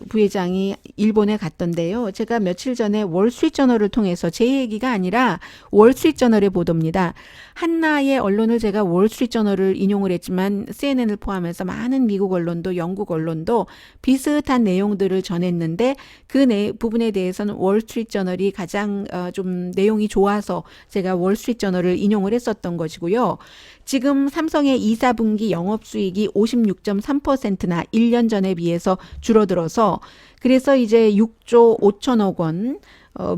부회장이 일본에 갔던데요. 제가 며칠 전에 월스트리트저널을 통해서 제 얘기가 아니라 월스트리트저널의 보도입니다. 한나의 언론을 제가 월스트리트저널을 인용을 했지만 CNN을 포함해서 많은 미국 언론도 영국 언론도 비슷한 내용들을 전했는데 그 부분에 대해서는 월스트리트저널이 가장 좀 내용이 좋아서 제가 월스트리트저널을 인용을 했었던 것이고요. 지금 삼성의 2, 4분기 영업수익이 56.3%나 1년 전에 비해서 줄어들어서 그래서 이제 6조 5천억 원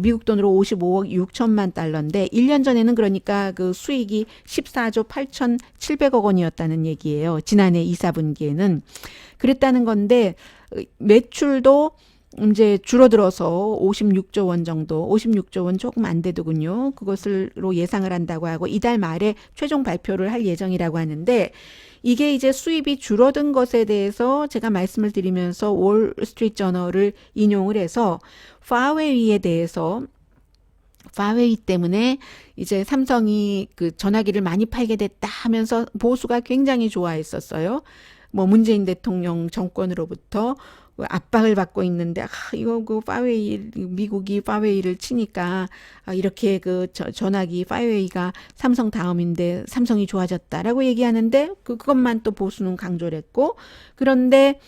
미국 돈으로 55억 6천만 달러인데 1년 전에는 그러니까 수익이 14조 8,700억 원이었다는 얘기예요. 지난해 2, 4분기에는 그랬다는 건데 매출도 이제 줄어들어서 56조 원 정도, 56조 원 조금 안 되더군요. 그것으로 예상을 한다고 하고 이달 말에 최종 발표를 할 예정이라고 하는데 이게 이제 수입이 줄어든 것에 대해서 제가 말씀을 드리면서 월스트리트저널을 인용을 해서 파웨이에 대해서 파웨이 때문에 이제 삼성이 전화기를 많이 팔게 됐다 하면서 보수가 굉장히 좋아했었어요. 뭐 문재인 대통령 정권으로부터 압박을 받고 있는데 이거 파웨이 미국이 파웨이를 치니까 이렇게 전화기 파웨이가 삼성 다음인데 삼성이 좋아졌다라고 얘기하는데 그것만 또 보수는 강조를 했고 그런데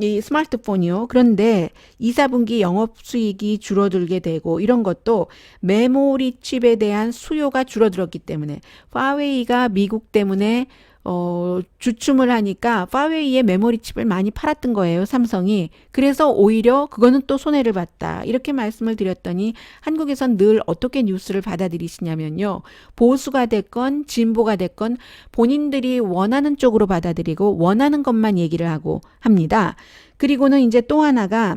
이 스마트폰이요. 그런데 2, 4분기 영업 수익이 줄어들게 되고 이런 것도 메모리 칩에 대한 수요가 줄어들었기 때문에 파웨이가 미국 때문에 주춤을 하니까 파웨이의 메모리 칩을 많이 팔았던 거예요, 삼성이. 그래서 오히려 그거는 또 손해를 봤다. 이렇게 말씀을 드렸더니 한국에선 늘 어떻게 뉴스를 받아들이시냐면요. 보수가 됐건 진보가 됐건 본인들이 원하는 쪽으로 받아들이고 원하는 것만 얘기를 하고 합니다. 그리고는 이제 또 하나가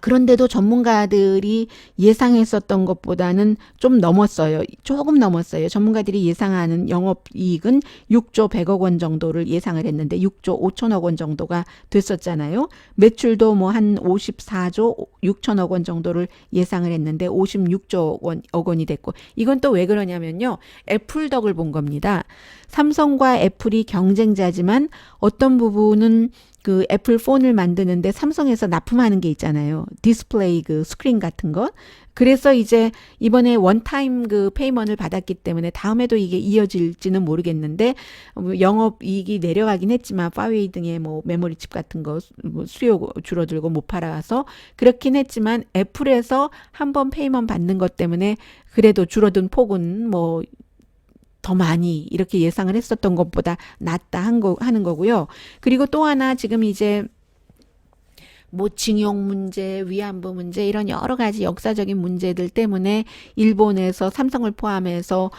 그런데도 전문가들이 예상했었던 것보다는 좀 넘었어요. 조금 넘었어요. 전문가들이 예상하는 영업이익은 6조 100억 원 정도를 예상을 했는데 6조 5천억 원 정도가 됐었잖아요. 매출도 뭐 한 54조 6천억 원 정도를 예상을 했는데 56조 억 원이 됐고, 이건 또 왜 그러냐면요. 애플 덕을 본 겁니다. 삼성과 애플이 경쟁자지만 어떤 부분은 그 애플 폰을 만드는데 삼성에서 납품하는 게 있잖아요. 디스플레이 그 스크린 같은 거. 그래서 이제 이번에 원타임 그 페이먼트를 받았기 때문에 다음에도 이게 이어질지는 모르겠는데, 영업 이익이 내려가긴 했지만 파웨이 등의 뭐 메모리 칩 같은 거 수요 줄어들고 못 팔아서 그렇긴 했지만, 애플에서 한번 페이먼트 받는 것 때문에 그래도 줄어든 폭은 뭐 더 많이 이렇게 예상을 했었던 것보다 낫다 하는 거고요. 그리고 또 하나, 지금 이제 뭐 징용 문제, 위안부 문제, 이런 여러 가지 역사적인 문제들 때문에 일본에서 삼성을 포함해서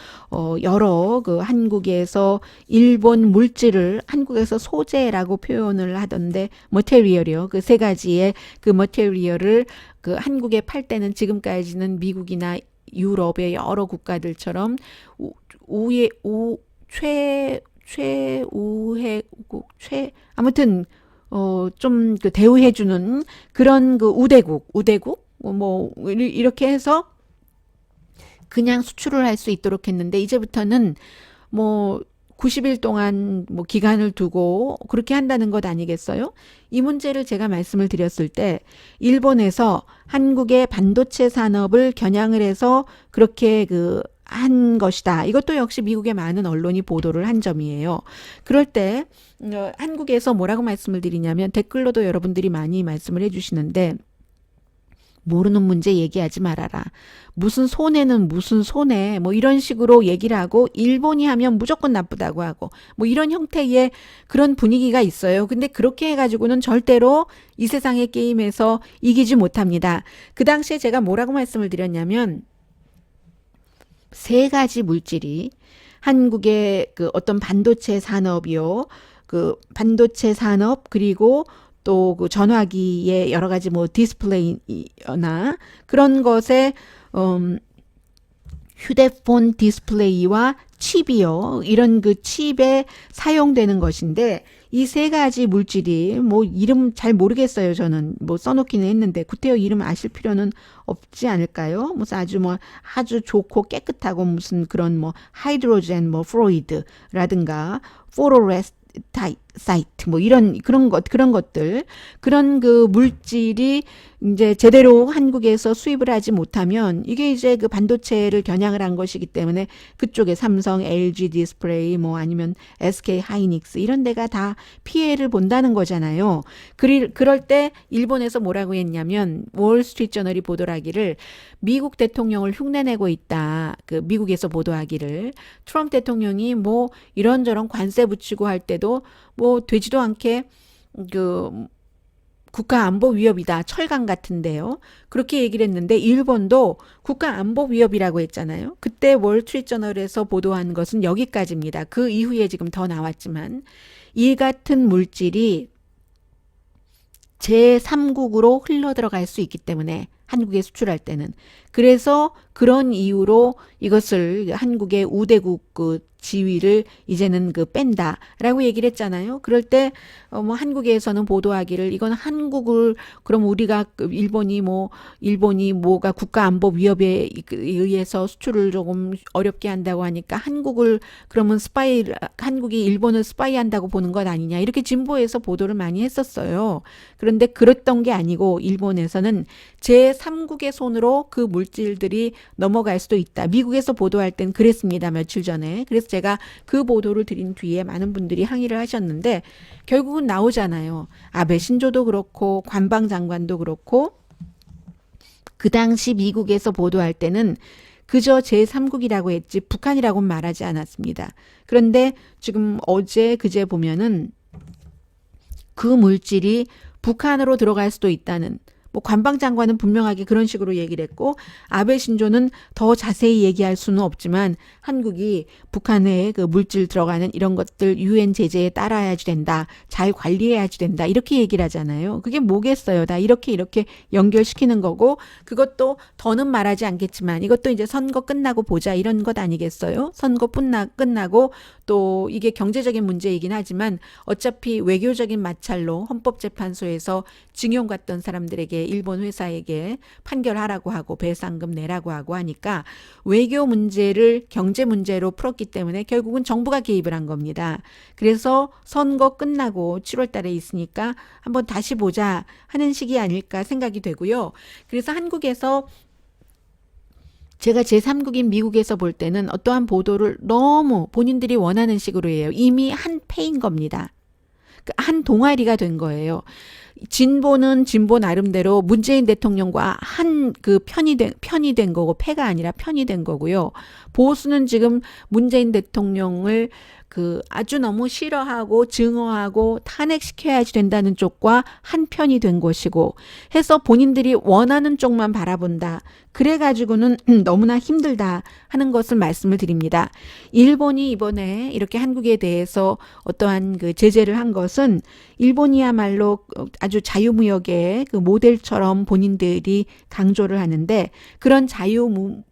여러 그 한국에서 일본 물질을 한국에서 소재라고 표현을 하던데, 머테리얼이요. 그 세 가지의 그 머테리얼을 그 한국에 팔 때는 지금까지는 미국이나 유럽의 여러 국가들처럼 우에 우 최우회 아무튼 좀 그 대우해주는 그런 그 우대국 뭐 이렇게 해서 그냥 수출을 할 수 있도록 했는데, 이제부터는 뭐 90일 동안 뭐 기간을 두고 그렇게 한다는 것 아니겠어요? 이 문제를 제가 말씀을 드렸을 때 일본에서 한국의 반도체 산업을 겨냥을 해서 그렇게 그 한 것이다. 이것도 역시 미국의 많은 언론이 보도를 한 점이에요. 그럴 때 한국에서 뭐라고 말씀을 드리냐면, 댓글로도 여러분들이 많이 말씀을 해주시는데, 모르는 문제 얘기하지 말아라. 무슨 손해는 무슨 손해. 뭐 이런 식으로 얘기를 하고, 일본이 하면 무조건 나쁘다고 하고, 뭐 이런 형태의 그런 분위기가 있어요. 근데 그렇게 해가지고는 절대로 이 세상의 게임에서 이기지 못합니다. 그 당시에 제가 뭐라고 말씀을 드렸냐면, 세 가지 물질이 한국의 그 어떤 반도체 산업이요. 그 반도체 산업, 그리고 또 그 전화기의 여러 가지 뭐 디스플레이나 그런 것에 휴대폰 디스플레이와 칩이요. 이런 그 칩에 사용되는 것인데, 이 세 가지 물질이 뭐 이름 잘 모르겠어요. 저는 뭐 써놓기는 했는데 구태여 이름 아실 필요는 없지 않을까요? 무슨 아주 좋고 깨끗하고 무슨 그런 뭐 하이드로젠 뭐 플로이드라든가 포로레스 사이트 뭐 이런 그런 것들, 그런 그 물질이 이제 제대로 한국에서 수입을 하지 못하면, 이게 이제 그 반도체를 겨냥을 한 것이기 때문에 그쪽에 삼성, LG 디스플레이 뭐 아니면 SK 하이닉스 이런 데가 다 피해를 본다는 거잖아요. 그럴 때 일본에서 뭐라고 했냐면, 월스트리트 저널이 보도를 하기를, 미국 대통령을 흉내내고 있다. 그 미국에서 보도하기를, 트럼프 대통령이 뭐 이런저런 관세 붙이고 할 때도 뭐 되지도 않게 그 국가 안보 위협이다. 철강 같은데요. 그렇게 얘기를 했는데, 일본도 국가 안보 위협이라고 했잖아요. 그때 월스트리트 저널에서 보도한 것은 여기까지입니다. 그 이후에 지금 더 나왔지만, 이 같은 물질이 제3국으로 흘러 들어갈 수 있기 때문에, 한국에 수출할 때는. 그래서 그런 이유로 이것을 한국의 우대국 그 지위를 이제는 그 뺀다라고 얘기를 했잖아요. 그럴 때 뭐 한국에서는 보도하기를, 이건 한국을 그럼 우리가 일본이 뭐가 국가 안보 위협에 의해서 수출을 조금 어렵게 한다고 하니까 한국을 그러면 한국이 일본을 스파이한다고 보는 것 아니냐, 이렇게 진보에서 보도를 많이 했었어요. 그런데 그랬던 게 아니고, 일본에서는 제3국의 손으로 그 물질들이 넘어갈 수도 있다. 미국에서 보도할 땐 그랬습니다. 며칠 전에. 그래서 제가 그 보도를 드린 뒤에 많은 분들이 항의를 하셨는데, 결국은 나오잖아요. 아베 신조도 그렇고 관방장관도 그렇고, 그 당시 미국에서 보도할 때는 그저 제3국이라고 했지 북한이라고는 말하지 않았습니다. 그런데 지금 어제 그제 보면은 그 물질이 북한으로 들어갈 수도 있다는, 뭐 관방장관은 분명하게 그런 식으로 얘기를 했고 아베 신조는 더 자세히 얘기할 수는 없지만 한국이 북한에 그 물질 들어가는 이런 것들 유엔 제재에 따라야지 된다. 잘 관리해야지 된다. 이렇게 얘기를 하잖아요. 그게 뭐겠어요. 다 이렇게 연결시키는 거고 그것도 더는 말하지 않겠지만 이것도 이제 선거 끝나고 보자 이런 것 아니겠어요? 선거 끝나고 또 이게 경제적인 문제이긴 하지만 어차피 외교적인 마찰로 헌법재판소에서 징용 갔던 사람들에게 일본 회사에게 판결하라고 하고 배상금 내라고 하고 하니까 외교 문제를 경제 문제로 풀었기 때문에 결국은 정부가 개입을 한 겁니다. 그래서 선거 끝나고 7월 달에 있으니까 한번 다시 보자 하는 시기 아닐까 생각이 되고요. 그래서 한국에서 제가 제3국인 미국에서 볼 때는 어떠한 보도를 너무 본인들이 원하는 식으로 해요. 이미 한 패인 겁니다. 한 동아리가 된 거예요. 진보는 진보 나름대로 문재인 대통령과 한 그 편이 된 거고 패가 아니라 편이 된 거고요. 보수는 지금 문재인 대통령을 그 아주 너무 싫어하고 증오하고 탄핵시켜야지 된다는 쪽과 한 편이 된 것이고 해서 본인들이 원하는 쪽만 바라본다. 그래가지고는 너무나 힘들다 하는 것을 말씀을 드립니다. 일본이 이번에 이렇게 한국에 대해서 어떠한 그 제재를 한 것은 일본이야말로 아주 자유무역의 그 모델처럼 본인들이 강조를 하는데 그런 자유산업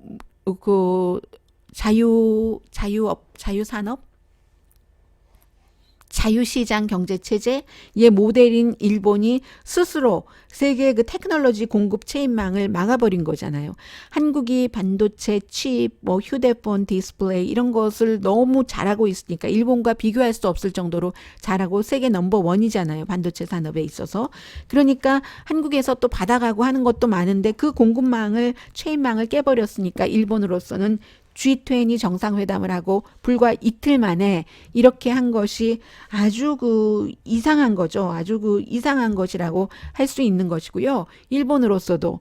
자유시장 경제체제의 모델인 일본이 스스로 세계 그 테크놀로지 공급 체인망을 막아버린 거잖아요. 한국이 반도체, 칩, 뭐 휴대폰, 디스플레이 이런 것을 너무 잘하고 있으니까 일본과 비교할 수 없을 정도로 잘하고 세계 넘버원이잖아요. 반도체 산업에 있어서. 그러니까 한국에서 또 받아가고 하는 것도 많은데 그 공급망을, 체인망을 깨버렸으니까 일본으로서는 G20 정상회담을 하고 불과 이틀 만에 이렇게 한 것이 아주 그 이상한 거죠. 아주 그 이상한 것이라고 할 수 있는 것이고요. 일본으로서도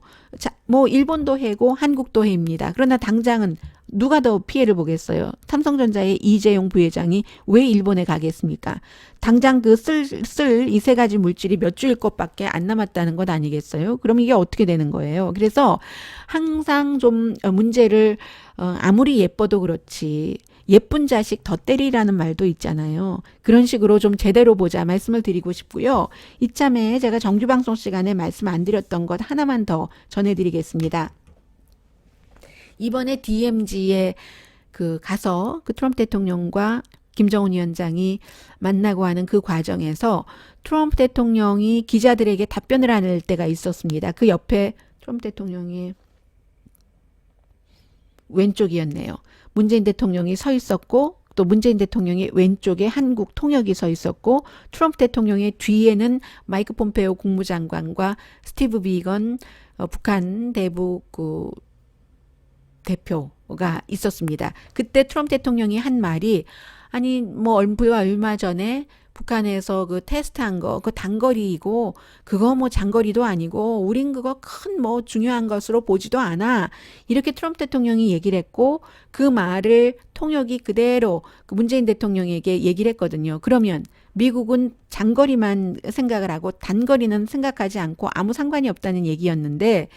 뭐 일본도 해고 한국도 해입니다. 그러나 당장은 누가 더 피해를 보겠어요? 삼성전자의 이재용 부회장이 왜 일본에 가겠습니까? 당장 그 쓸 이 세 가지 물질이 몇 주일 것밖에 안 남았다는 것 아니겠어요? 그럼 이게 어떻게 되는 거예요? 그래서 항상 좀 문제를 아무리 예뻐도 그렇지 예쁜 자식 더 때리라는 말도 있잖아요. 그런 식으로 좀 제대로 보자 말씀을 드리고 싶고요. 이참에 제가 정규방송 시간에 말씀 안 드렸던 것 하나만 더 전해드리겠습니다. 이번에 DMZ에 가서 트럼프 대통령과 김정은 위원장이 만나고 하는 그 과정에서 트럼프 대통령이 기자들에게 답변을 할 때가 있었습니다. 그 옆에 트럼프 대통령이 왼쪽이었네요. 문재인 대통령이 서 있었고 또 문재인 대통령의 왼쪽에 한국 통역이 서 있었고 트럼프 대통령의 뒤에는 마이크 폼페오 국무장관과 스티브 비건 북한 대북 대표가 있었습니다. 그때 트럼프 대통령이 한 말이 아니 뭐 얼마 전에 북한에서 그 테스트한 거 그 단거리이고 그거 뭐 장거리도 아니고 우린 그거 큰 뭐 중요한 것으로 보지도 않아. 이렇게 트럼프 대통령이 얘기를 했고 그 말을 통역이 그대로 그 문재인 대통령에게 얘기를 했거든요. 그러면 미국은 장거리만 생각을 하고 단거리는 생각하지 않고 아무 상관이 없다는 얘기였는데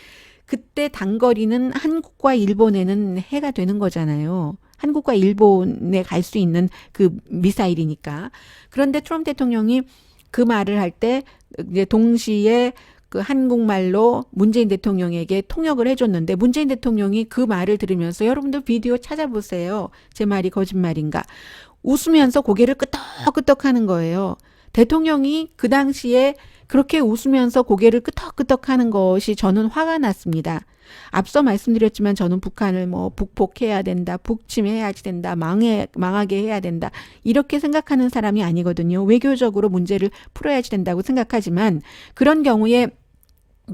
그때 단거리는 한국과 일본에는 해가 되는 거잖아요. 한국과 일본에 갈 수 있는 그 미사일이니까. 그런데 트럼프 대통령이 그 말을 할 때 이제 동시에 그 한국말로 문재인 대통령에게 통역을 해줬는데 문재인 대통령이 그 말을 들으면서 여러분들 비디오 찾아보세요. 제 말이 거짓말인가. 웃으면서 고개를 끄덕끄덕 하는 거예요. 대통령이 그 당시에 그렇게 웃으면서 고개를 끄덕끄덕 하는 것이 저는 화가 났습니다. 앞서 말씀드렸지만 저는 북한을 뭐 북폭해야 된다, 북침해야지 된다, 망하게 해야 된다 이렇게 생각하는 사람이 아니거든요. 외교적으로 문제를 풀어야지 된다고 생각하지만 그런 경우에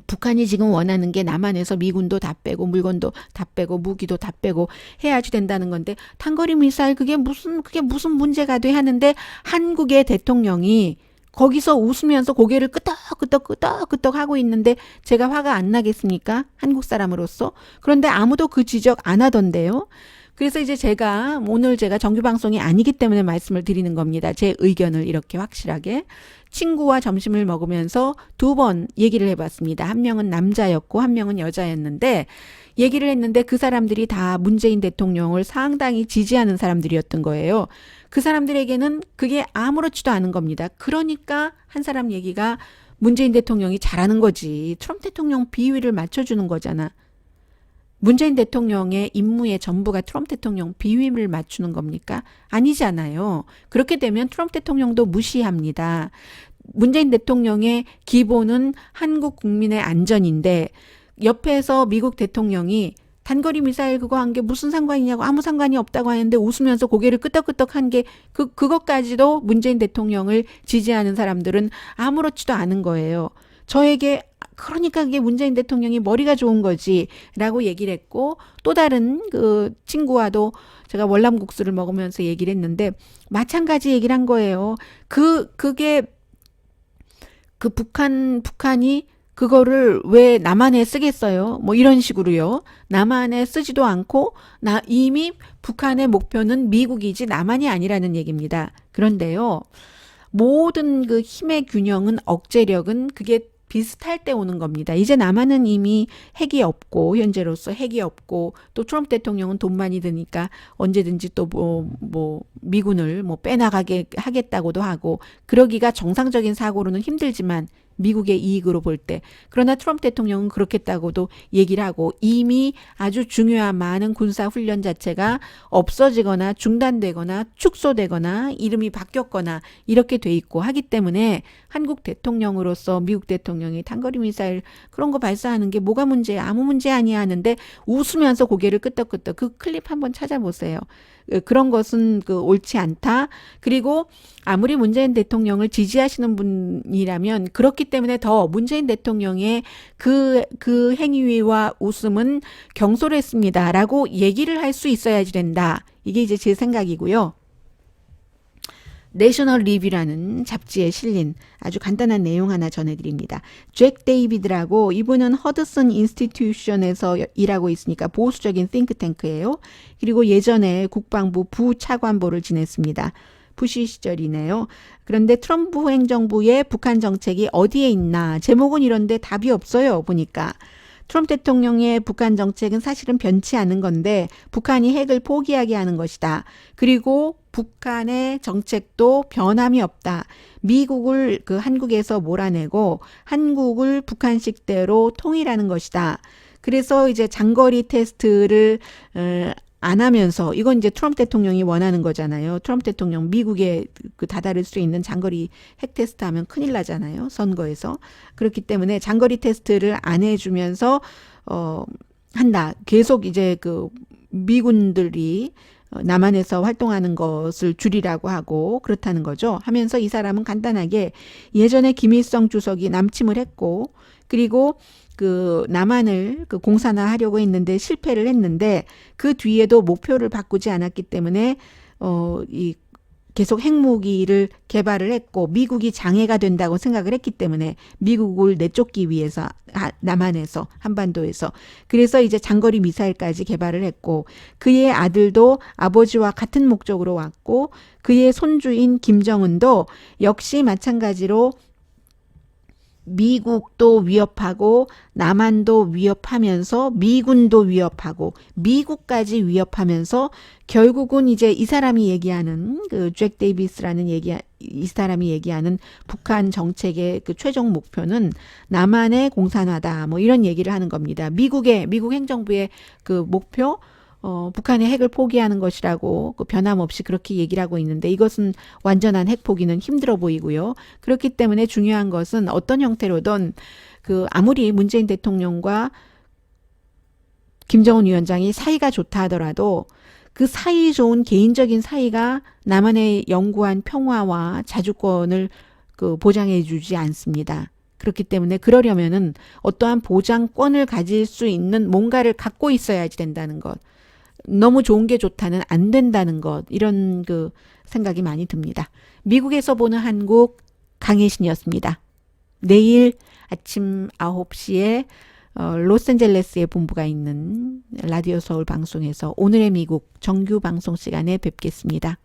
북한이 지금 원하는 게 남한에서 미군도 다 빼고 물건도 다 빼고 무기도 다 빼고 해야지 된다는 건데 단거리 미사일 그게 무슨 문제가 돼 하는데 한국의 대통령이 거기서 웃으면서 고개를 끄덕끄덕 하고 있는데 제가 화가 안 나겠습니까? 한국 사람으로서. 그런데 아무도 그 지적 안 하던데요. 그래서 이제 제가 오늘 정규 방송이 아니기 때문에 말씀을 드리는 겁니다. 제 의견을 이렇게 확실하게. 친구와 점심을 먹으면서 두 번 얘기를 해봤습니다. 한 명은 남자였고 한 명은 여자였는데 얘기를 했는데 그 사람들이 다 문재인 대통령을 상당히 지지하는 사람들이었던 거예요. 그 사람들에게는 그게 아무렇지도 않은 겁니다. 그러니까 한 사람 얘기가 문재인 대통령이 잘하는 거지. 트럼프 대통령 비위를 맞춰주는 거잖아. 문재인 대통령의 임무의 전부가 트럼프 대통령 비위를 맞추는 겁니까? 아니잖아요. 그렇게 되면 트럼프 대통령도 무시합니다. 문재인 대통령의 기본은 한국 국민의 안전인데 옆에서 미국 대통령이 단거리 미사일 그거 한 게 무슨 상관이냐고 아무 상관이 없다고 하는데 웃으면서 고개를 끄덕끄덕 한 게 그것까지도 문재인 대통령을 지지하는 사람들은 아무렇지도 않은 거예요. 저에게 그러니까 그게 문재인 대통령이 머리가 좋은 거지라고 얘기를 했고 또 다른 그 친구와도 제가 월남국수를 먹으면서 얘기를 했는데 마찬가지 얘기를 한 거예요. 그게 그 북한이 그거를 왜 남한에 쓰겠어요? 뭐 이런 식으로요. 남한에 쓰지도 않고 이미 북한의 목표는 미국이지 남한이 아니라는 얘기입니다. 그런데요. 모든 그 힘의 균형은 억제력은 그게 비슷할 때 오는 겁니다. 이제 남한은 이미 핵이 없고 현재로서 핵이 없고 또 트럼프 대통령은 돈 많이 드니까 언제든지 또 미군을 빼나가게 하겠다고도 하고 그러기가 정상적인 사고로는 힘들지만 미국의 이익으로 볼 때. 그러나 트럼프 대통령은 그렇겠다고도 얘기를 하고 이미 아주 중요한 많은 군사 훈련 자체가 없어지거나 중단되거나 축소되거나 이름이 바뀌었거나 이렇게 돼 있고 하기 때문에 한국 대통령으로서 미국 대통령이 단거리 미사일 그런 거 발사하는 게 뭐가 문제야? 아무 문제 아니야 하는데 웃으면서 고개를 끄덕끄덕 그 클립 한번 찾아보세요. 그런 것은 옳지 않다. 그리고 아무리 문재인 대통령을 지지하시는 분이라면 그렇기 때문에 더 문재인 대통령의 그 행위와 웃음은 경솔했습니다라고 얘기를 할 수 있어야지 된다. 이게 이제 제 생각이고요. 내셔널 리뷰라는 잡지에 실린 아주 간단한 내용 하나 전해드립니다. 잭 데이비드라고 이분은 허드슨 인스티튜션에서 일하고 있으니까 보수적인 띵크탱크예요. 그리고 예전에 국방부 부차관보를 지냈습니다. 부시 시절이네요. 그런데 트럼프 행정부의 북한 정책이 어디에 있나 제목은 이런데 답이 없어요. 보니까. 트럼프 대통령의 북한 정책은 사실은 변치 않은 건데 북한이 핵을 포기하게 하는 것이다. 그리고 북한의 정책도 변함이 없다. 미국을 한국에서 몰아내고 한국을 북한식대로 통일하는 것이다. 그래서 이제 장거리 테스트를 안 하면서 이건 이제 트럼프 대통령이 원하는 거잖아요. 트럼프 대통령 미국에 다다를 수 있는 장거리 핵 테스트 하면 큰일 나잖아요. 선거에서. 그렇기 때문에 장거리 테스트를 안 해주면서 한다. 계속 이제 미군들이 남한에서 활동하는 것을 줄이라고 하고 그렇다는 거죠. 하면서 이 사람은 간단하게 예전에 김일성 주석이 남침을 했고 그리고 남한을 공산화하려고 했는데 실패를 했는데 그 뒤에도 목표를 바꾸지 않았기 때문에 계속 핵무기를 개발을 했고 미국이 장애가 된다고 생각을 했기 때문에 미국을 내쫓기 위해서 남한에서 한반도에서 그래서 이제 장거리 미사일까지 개발을 했고 그의 아들도 아버지와 같은 목적으로 왔고 그의 손주인 김정은도 역시 마찬가지로 미국도 위협하고 남한도 위협하면서 미군도 위협하고 미국까지 위협하면서 결국은 이제 이 사람이 얘기하는 잭 데이비스라는 이 사람이 얘기하는 북한 정책의 최종 목표는 남한의 공산화다. 뭐 이런 얘기를 하는 겁니다. 미국 행정부의 목표 북한의 핵을 포기하는 것이라고 변함없이 그렇게 얘기를 하고 있는데 이것은 완전한 핵 포기는 힘들어 보이고요. 그렇기 때문에 중요한 것은 어떤 형태로든 아무리 문재인 대통령과 김정은 위원장이 사이가 좋다 하더라도 그 사이 좋은 개인적인 사이가 남한의 영구한 평화와 자주권을 보장해 주지 않습니다. 그렇기 때문에 그러려면은 어떠한 보장권을 가질 수 있는 뭔가를 갖고 있어야지 된다는 것. 너무 좋은 게 좋다는 안 된다는 것 이런 생각이 많이 듭니다. 미국에서 보는 한국 강혜신이었습니다. 내일 아침 9시에 로스앤젤레스에 본부가 있는 라디오 서울 방송에서 오늘의 미국 정규 방송 시간에 뵙겠습니다.